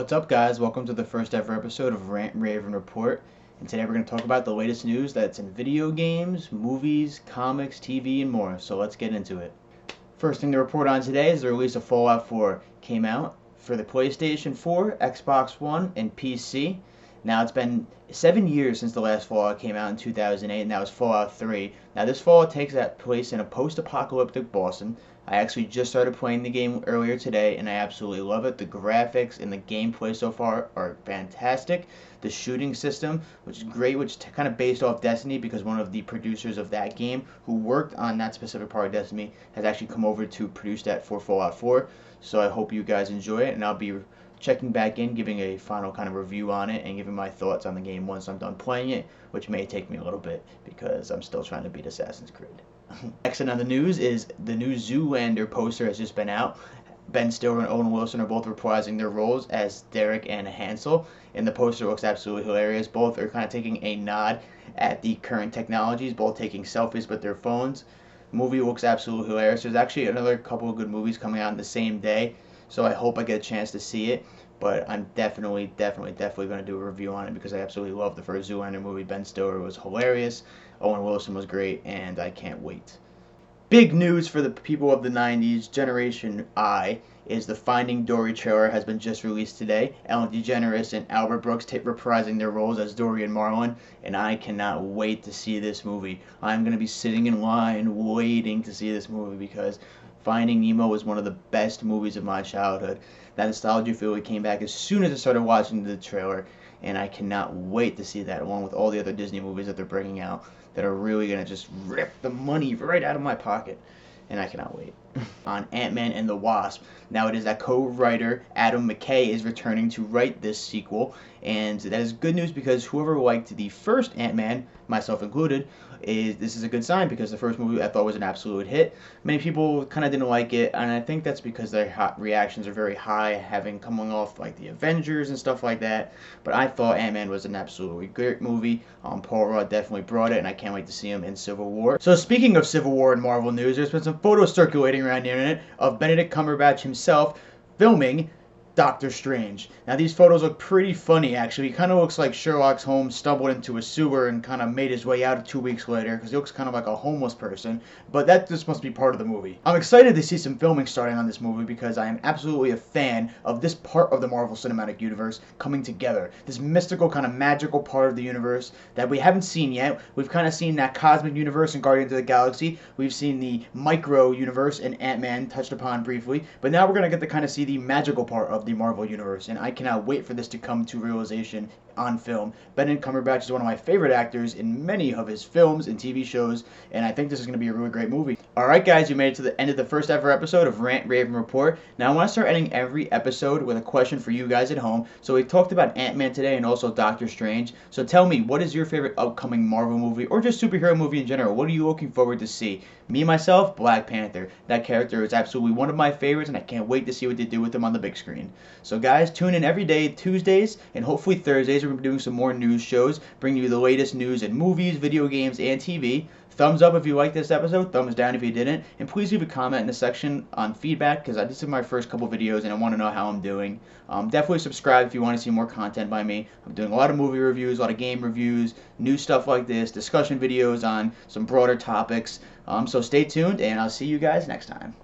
What's up, guys? Welcome to the first ever episode of Rant.Rave.Report. And today we're going to talk about the latest news that's in video games, movies, comics, TV, and more. So let's get into it. First thing to report on today is the release of Fallout 4 came out for the PlayStation 4, Xbox One, and PC. Now, it's been 7 years since the last Fallout came out in 2008, and that was Fallout 3. Now, this Fallout takes that place in a post-apocalyptic Boston. I actually just started playing the game earlier today, and I absolutely love it. The graphics and the gameplay so far are fantastic. The shooting system, which is great, which is kind of based off Destiny, because one of the producers of that game who worked on that specific part of Destiny has actually come over to produce that for Fallout 4. So I hope you guys enjoy it, and I'll be checking back in, giving a final kind of review on it, and giving my thoughts on the game once I'm done playing it, which may take me a little bit because I'm still trying to beat Assassin's Creed. Next on the news is the new Zoolander poster has just been out. Ben Stiller and Owen Wilson are both reprising their roles as Derek and Hansel, and the poster looks absolutely hilarious. Both are kind of taking a nod at the current technologies, both taking selfies with their phones. The movie looks absolutely hilarious. There's actually another couple of good movies coming out on the same day, so I hope I get a chance to see it. But I'm definitely going to do a review on it because I absolutely love the first Zoolander movie. Ben Stiller was hilarious, Owen Wilson was great, and I can't wait. Big news for the people of the 90s, Generation I, is the Finding Dory trailer has been just released today. Ellen DeGeneres and Albert Brooks reprising their roles as Dory and Marlin, and I cannot wait to see this movie. I'm going to be sitting in line waiting to see this movie because Finding Nemo was one of the best movies of my childhood. That nostalgia feeling came back as soon as I started watching the trailer, and I cannot wait to see that, along with all the other Disney movies that they're bringing out that are really going to just rip the money right out of my pocket, and I cannot wait. On Ant-Man and the Wasp, now it is that co-writer Adam McKay is returning to write this sequel, and that is good news because whoever liked the first Ant-Man, myself included, this is a good sign because the first movie I thought was an absolute hit. Many people kind of didn't like it, and I think that's because their reactions are very high, having coming off like the Avengers and stuff like that. But I thought Ant-Man was an absolutely great movie. Paul Rudd definitely brought it, and I can't wait to see him in Civil War. So speaking of Civil War and Marvel news, there's been some photos circulating around the internet of Benedict Cumberbatch himself filming Doctor Strange. Now these photos look pretty funny actually. He kind of looks like Sherlock Holmes stumbled into a sewer and kind of made his way out 2 weeks later because he looks kind of like a homeless person, but that just must be part of the movie. I'm excited to see some filming starting on this movie because I am absolutely a fan of this part of the Marvel Cinematic Universe coming together. This mystical kind of magical part of the universe that we haven't seen yet. We've kind of seen that cosmic universe in Guardians of the Galaxy. We've seen the micro universe in Ant-Man touched upon briefly, but now we're going to get to kind of see the magical part of the Marvel Universe, and I cannot wait for this to come to realization on film. Benedict Cumberbatch is one of my favorite actors in many of his films and TV shows, and I think this is going to be a really great movie. Alright guys, you made it to the end of the first ever episode of Rant, Rave, and Report. Now I want to start ending every episode with a question for you guys at home. So we talked about Ant-Man today and also Doctor Strange. So tell me, what is your favorite upcoming Marvel movie or just superhero movie in general? What are you looking forward to see? Me, myself, Black Panther. That character is absolutely one of my favorites, and I can't wait to see what they do with him on the big screen. So guys, tune in every day, Tuesdays, and hopefully Thursdays. We're going to be doing some more news shows, bringing you the latest news in movies, video games, and TV. Thumbs up if you liked this episode, thumbs down if you didn't, and please leave a comment in the section on feedback because this is my first couple videos and I want to know how I'm doing. Definitely subscribe if you want to see more content by me. I'm doing a lot of movie reviews, a lot of game reviews, new stuff like this, discussion videos on some broader topics. So stay tuned and I'll see you guys next time.